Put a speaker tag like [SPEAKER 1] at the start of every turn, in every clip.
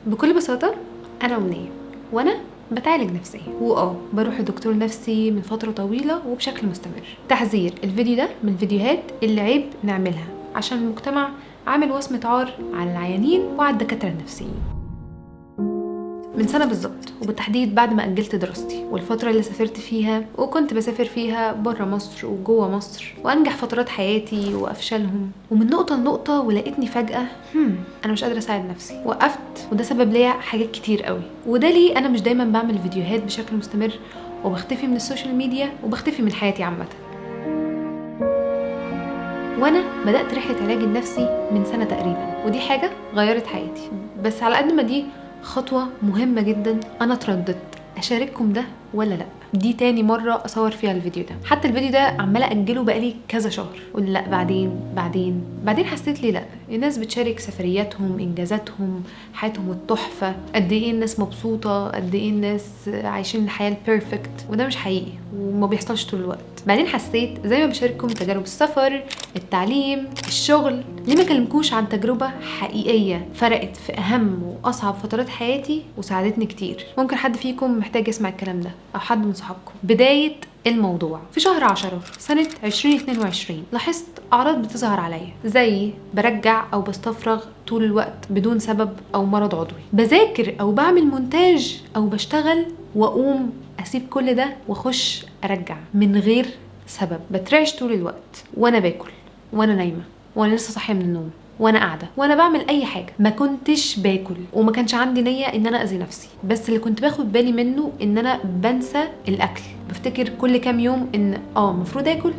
[SPEAKER 1] بكل بساطة أنا أمنية، وأنا بتعالج نفسيا بروح لدكتور نفسي من فترة طويلة وبشكل مستمر. تحذير: الفيديو ده من الفيديوهات اللي عيب نعملها عشان المجتمع عامل وصمة عار على العيانين وعلى الدكاترة النفسيين. من سنة بالظبط، وبالتحديد بعد ما أجلت دراستي والفترة اللي سافرت فيها وكنت بسافر فيها برا مصر وجوه مصر وأنجح فترات حياتي وأفشلهم، ومن نقطة لنقطة، ولقيتني فجأة أنا مش قادرة أساعد نفسي. وقفت، وده سبب ليا حاجات كتير قوي. وده ليه أنا مش دايما بعمل فيديوهات بشكل مستمر، وبختفي من السوشيال ميديا وبختفي من حياتي عامة. وانا بدأت رحلة علاج النفسي من سنة تقريبا، ودي حاجة غيرت حياتي. بس على قد ما دي خطوة مهمة جدا، انا اترددت اشارككم ده ولا لا. دي تاني مرة اصور فيها الفيديو ده، حتى الفيديو ده عمالة اجله بقالي كذا شهر، قول لا بعدين حسيت لي لا، الناس بتشارك سفرياتهم، انجازاتهم، حياتهم التحفة، قد ايه الناس مبسوطة، قد ايه الناس عايشين الحياة البيرفكت، وده مش حقيقي وما بيحصلش طول الوقت. بعدين حسيت زي ما بشارككم تجارب السفر، التعليم، الشغل، ليه ما كلمكوش عن تجربة حقيقية فرقت في أهم وأصعب فترات حياتي وساعدتني كتير. ممكن حد فيكم محتاج يسمع الكلام ده، أو حد من صحابكم. بداية الموضوع في شهر 10 سنة 2022 لاحظت أعراض بتظهر عليا، زي برجع أو بستفرغ طول الوقت بدون سبب أو مرض عضوي، بذاكر أو بعمل مونتاج أو بشتغل وأقوم أسيب كل ده وأخش أرجع من غير سبب، بترعش طول الوقت وأنا باكل، وأنا نايمة، وأنا لسه صاحية من النوم، وانا قاعده، وانا بعمل اي حاجه. ما كنتش باكل وما كانش عندي نيه ان انا اذي نفسي، بس اللي كنت باخد بالي منه ان انا بنسى الاكل، بفتكر كل كام يوم ان المفروض اكل.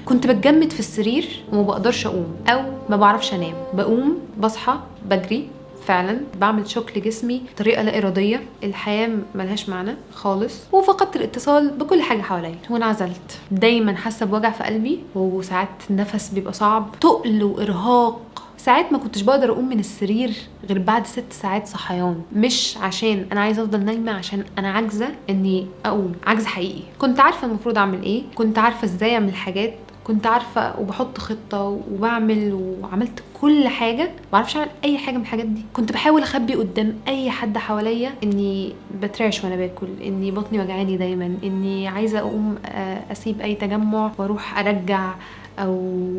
[SPEAKER 1] كنت بتجمد في السرير وما بقدرش اقوم، او ما بعرفش انام، بقوم بصحى بجري، فعلا بعمل شوك لجسمي بطريقه لا اراديه، الحياه ملهاش معنى خالص، وفقدت الاتصال بكل حاجه حواليا، وانعزلت. دايما حاسه بوجع في قلبي، وساعات النفس بيبقى صعب، تقل وارهاق. ساعات ما كنتش بقدر اقوم من السرير غير بعد 6 ساعات صحيان، مش عشان انا عايزه افضل نايمه، عشان انا عاجزه اني اقوم، عجز حقيقي. كنت عارفه المفروض اعمل ايه، كنت عارفه ازاي اعمل حاجات، كنت عارفه وبحط خطه وبعمل، وعملت كل حاجه، ما اعرفش اعمل اي حاجه من الحاجات دي. كنت بحاول اخبي قدام اي حد حواليا اني بترعش وانا باكل، اني بطني وجعاني دايما، اني عايزه اقوم اسيب اي تجمع واروح ارجع، او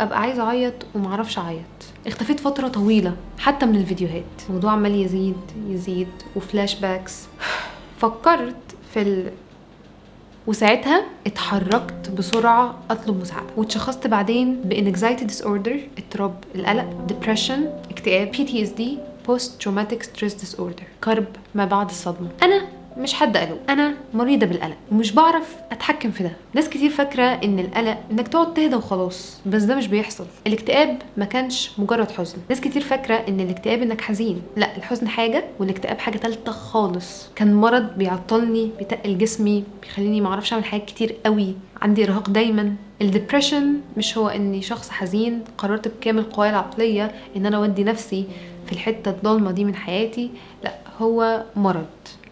[SPEAKER 1] ابقى عايزه اعيط ومعرفش اعيط. اختفيت فتره طويله حتى من الفيديوهات، الموضوع عمال يزيد وفلاش باكس. فكرت وساعتها اتحركت بسرعة أطلب مساعدة، واتشخصت بعدين بانكزايتي ديس اوردر، اضطراب القلق، ديبريشن، اكتئاب، PTSD Post Traumatic Stress Disorder، كرب ما بعد الصدمة. أنا مش حد قلق، أنا مريضة بالقلق ومش بعرف أتحكم في ده. ناس كتير فاكرة إن القلق إنك تقعد تهدى وخلاص، بس ده مش بيحصل. الاكتئاب ما كانش مجرد حزن. ناس كتير فاكرة إن الاكتئاب إنك حزين، لا، الحزن حاجة والاكتئاب حاجة تالتة خالص. كان مرض بيعطلني، بيتقل جسمي، بيخليني معرفش أعمل حاجات كتير قوي، عندي إرهاق دايما. الديبريشن مش هو إني شخص حزين قررت بكامل قواي العقلية إن أنا أودي نفسي في الحتة الضلمة دي من حياتي، لا، هو مرض.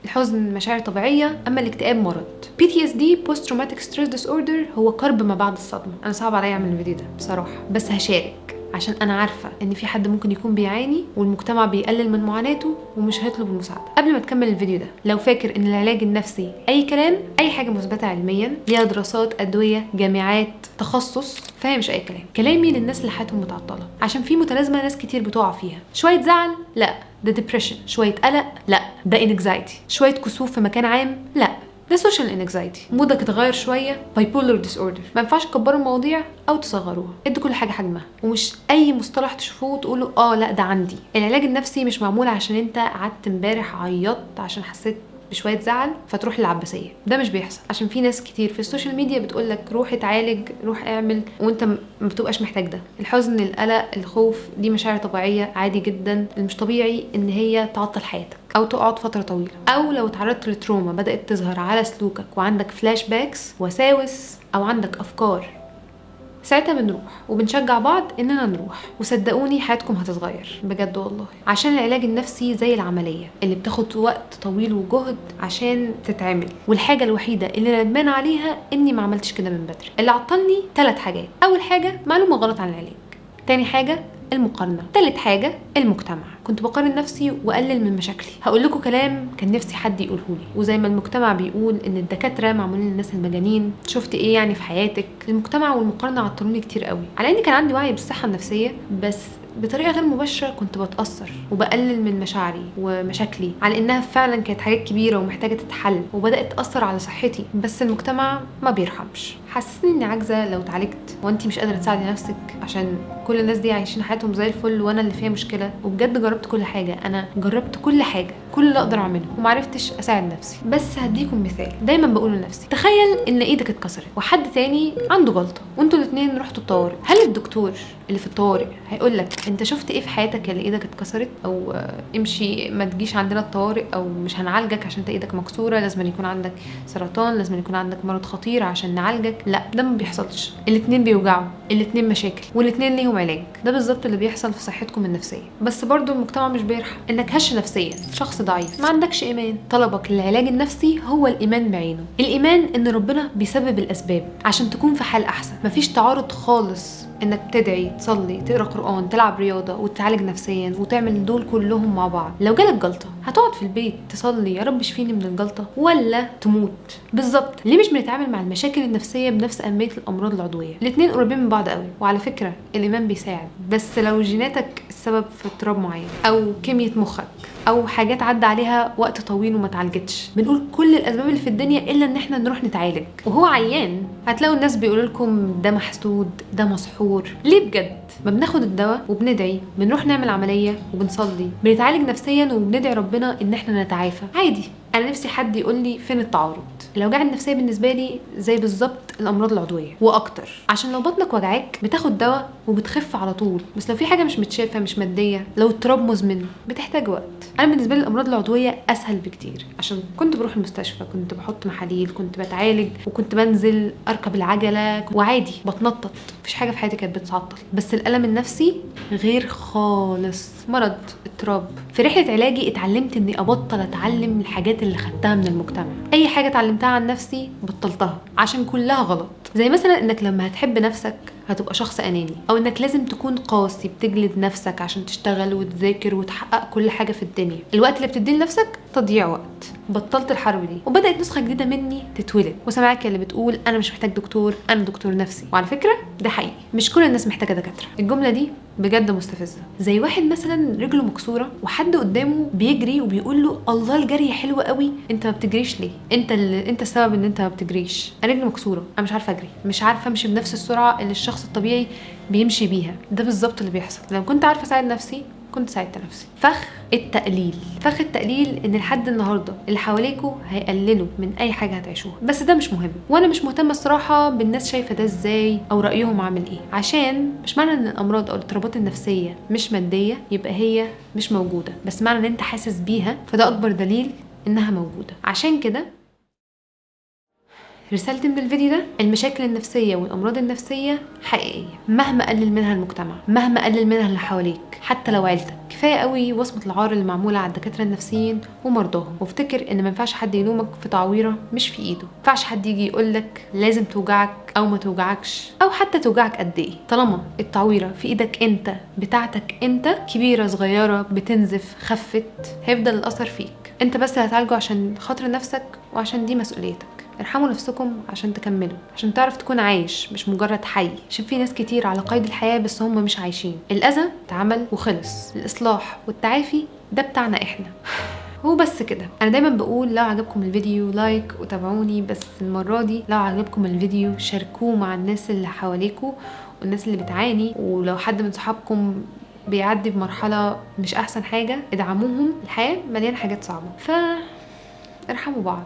[SPEAKER 1] الحزن مشاعر طبيعية، أما الاكتئاب مرض. PTSD Post Traumatic Stress Disorder هو كرب ما بعد الصدمة. أنا صعب عليا أعمل الفيديو ده بصراحة، بس هشارك عشان أنا عارفة إن في حد ممكن يكون بيعاني والمجتمع بيقلل من معاناته ومش هيطلب المساعدة. قبل ما تكمل الفيديو ده، لو فاكر إن العلاج النفسي أي كلام، أي حاجة مثبتة علميا، ليها دراسات، أدوية، جامعات، تخصص، فهي مش أي كلام. كلامي للناس اللي حياتهم متعطلة، عشان في متلازمة ناس كتير بتقع فيها. شوية زعل، لا، ده ديبريشن. شوية قلق، لا، ده انكزايتي. شوية كسوف في مكان عام، لا، ده سوشيال انكزايتي. مودك اتغير شويه، بايبولر ديس اوردر. ما ينفعش تكبروا المواضيع او تصغروها، ادوا كل حاجه حجمها، ومش اي مصطلح تشوفوه تقولوا لا ده عندي. العلاج النفسي مش معمول عشان انت قعدت امبارح عيطت عشان حسيت بشويه زعل فتروح للعباسيه، ده مش بيحصل. عشان في ناس كتير في السوشيال ميديا بتقول لك روح اتعالج، روح اعمل، وانت ما بتبقاش محتاج ده. الحزن، القلق، الخوف، دي مشاعر طبيعيه عادي جدا. المش طبيعي ان هي تعطل حياتك او تقعد فتره طويله، او لو تعرضت لتروما بدات تظهر على سلوكك وعندك فلاش باكس، وساوس، او عندك افكار، ساعتها بنروح وبنشجع بعض اننا نروح. وصدقوني حياتكم هتتغير بجد والله، عشان العلاج النفسي زي العملية اللي بتاخد وقت طويل وجهد عشان تتعمل. والحاجة الوحيدة اللي ندمان عليها اني ما عملتش كده من بدري. اللي عطلني 3 حاجات. اول حاجة معلومة غلط عن العلاج، تاني حاجة المقارنه. تالت حاجه المجتمع. كنت بقارن نفسي واقلل من مشاكلي. هقول لكم كلام كان نفسي حد يقوله لي، وزي ما المجتمع بيقول ان الدكاتره معمولين للناس المجانين، شفت ايه يعني في حياتك؟ المجتمع والمقارنه عطلوني كتير قوي، على اني كان عندي وعي بالصحه النفسيه، بس بطريقه غير مباشره كنت بتاثر وبقلل من مشاعري ومشاكلي على انها فعلا كانت حاجات كبيره ومحتاجه تتحل، وبدات تاثر على صحتي. بس المجتمع ما بيرحمش، حسسني اني عاجزه لو اتعالجت، وانتي مش قادره تساعدي نفسك عشان كل الناس دي عايشين حياتهم زي الفل وانا اللي فيها مشكله. وبجد جربت كل حاجه، انا جربت كل حاجه، كل اللي اقدر اعمله، ومعرفتش اساعد نفسي. بس هديكم مثال دايما بقوله لنفسي. تخيل ان ايدك اتكسرت وحد تاني عنده جلطه، وانتوا الاثنين رحتوا الطوارئ. هل الدكتور اللي في الطوارئ هيقول لك انت شفت ايه في حياتك اللي ايدك اتكسرت، او امشي ما تجيش عندنا الطوارئ، او مش هنعالجك عشان انت ايدك مكسوره، لازم يكون عندك سرطان، لازم يكون عندك مرض خطير عشان نعالجك؟ لا، ده ما بيحصلش. الاثنين بيوجعوا، الاثنين مشاكل، والاثنين ليهم علاج. ده بالظبط اللي بيحصل في صحتكم النفسيه. بس برضو المجتمع مش بيرحم، انك هش نفسيا، شخص ضعيف، ما عندكش ايمان. طلبك للعلاج النفسي هو الايمان بعينه. الايمان ان ربنا بيسبب الاسباب عشان تكون في حال احسن. مفيش تعارض خالص انك تدعي، تصلي، تقرا قران، تلعب رياضه، وتتعالج نفسيا، وتعمل دول كلهم مع بعض. لو جالك جلطه هتقعد في البيت تصلي يا رب اشفيني من الجلطه، ولا تموت؟ بالظبط. ليه مش بنتعامل مع المشاكل النفسيه بنفس اهميه الامراض العضويه؟ الاثنين قريبين من بعض قوي. وعلى فكره الايمان بيساعد، بس لو جيناتك السبب في اضطراب معين، او كيمياء مخك، او حاجات عدى عليها وقت طويل وما اتعالجتش، بنقول كل الاسباب اللي في الدنيا الا ان احنا نروح نتعالج. وهو عيان هتلاقوا الناس بيقولوا لكم ده محسود، ده مسحور. ليه بجد؟ ما بناخد الدواء وبندعي، بنروح نعمل عمليه وبنصلي، بنتعالج نفسيا وبندعي ربنا ان احنا نتعافى عادي. انا نفسي حد يقول لي فين التعارض. الاوجاع النفسيه بالنسبه لي زي بالظبط الامراض العضويه واكتر، عشان لو بطنك وجعاك بتاخد دواء وبتخف على طول. بس لو في حاجه مش متشافه، مش ماديه، لو اضطراب مزمن، بتحتاج وقت. انا بالنسبه لي الامراض العضويه اسهل بكتير، عشان كنت بروح المستشفى، كنت بحط محاليل، كنت بتعالج، وكنت بنزل اركب العجله وعادي بتنطط، مفيش حاجه في حياتي كانت بتتعطل. بس الالم النفسي غير خالص. مرض، اضطراب. في رحله علاجي اتعلمت اني ابطل اتعلم الحاجات اللي خدتها من المجتمع. اي حاجه اتعلمتها عن نفسي بطلتها عشان كلها غلط. زي مثلا انك لما هتحب نفسك هتبقى شخص اناني، او انك لازم تكون قاسي بتجلد نفسك عشان تشتغل وتذاكر وتحقق كل حاجه في الدنيا. الوقت اللي بتديه لنفسك تضييع وقت. بطلت الحرب دي، وبدات نسخه جديده مني تتولد. وسمعك اللي بتقول انا مش محتاج دكتور، انا دكتور نفسي. وعلى فكره ده حقيقي، مش كل الناس محتاجه دكاتره. الجمله دي بجد مستفزه. زي واحد مثلا رجله مكسوره وحد قدامه بيجري وبيقول له الله الجري حلو قوي، انت ما بتجريش ليه؟ انت السبب ان انت ما بتجريش. انا رجلي مكسوره، انا مش عارفه اجري، مش عارفه امشي بنفس السرعه اللي الشخص الطبيعي بيمشي بيها. ده بالظبط اللي بيحصل. لو كنت عارفه اساعد نفسي كنت ساعدت نفسي. فخ التقليل. فخ التقليل ان لحد النهارده اللي حواليكوا هيقللوا من اي حاجه هتعيشوها، بس ده مش مهم. وانا مش مهتمه الصراحه بالناس شايفه ده ازاي او رايهم عامل ايه، عشان مش معنى ان الامراض او الاضطرابات النفسيه مش ماديه يبقى هي مش موجوده، بس معنى ان انت حاسس بيها فده اكبر دليل انها موجوده. عشان كده رسالتي من الفيديو ده، المشاكل النفسية والأمراض النفسية حقيقية، مهما قلل منها المجتمع، مهما قلل منها اللي حواليك، حتى لو عيلتك. كفاية قوي وصمة العار اللي معمولة على الدكاترة النفسيين ومرضاهم. وافتكر ان ما ينفعش حد يلومك في تعويرة مش في ايده. ما ينفعش حد يجي يقولك لازم توجعك او ما توجعكش، او حتى توجعك قد ايه. طالما التعويرة في ايدك انت، بتاعتك انت، كبيرة صغيرة، بتنزف، خفت، هيفضل الاثر فيك. انت بس هتعالجه عشان خاطر نفسك، وعشان دي مسؤوليتك. ارحموا نفسكم عشان تكملوا، عشان تعرف تكون عايش مش مجرد حي. عشان في ناس كتير على قيد الحياة بس هم مش عايشين. الأذى اتعمل وخلص، الإصلاح والتعافي ده بتاعنا احنا. هو بس كده. انا دايما بقول لو عجبكم الفيديو لايك وتابعوني، بس المرة دي لو عجبكم الفيديو شاركوه مع الناس اللي حواليكوا والناس اللي بتعاني. ولو حد من صحابكم بيعدي بمرحلة مش احسن حاجة ادعموهم. الحياة مليانة حاجات صعبة، ارحموا بعض.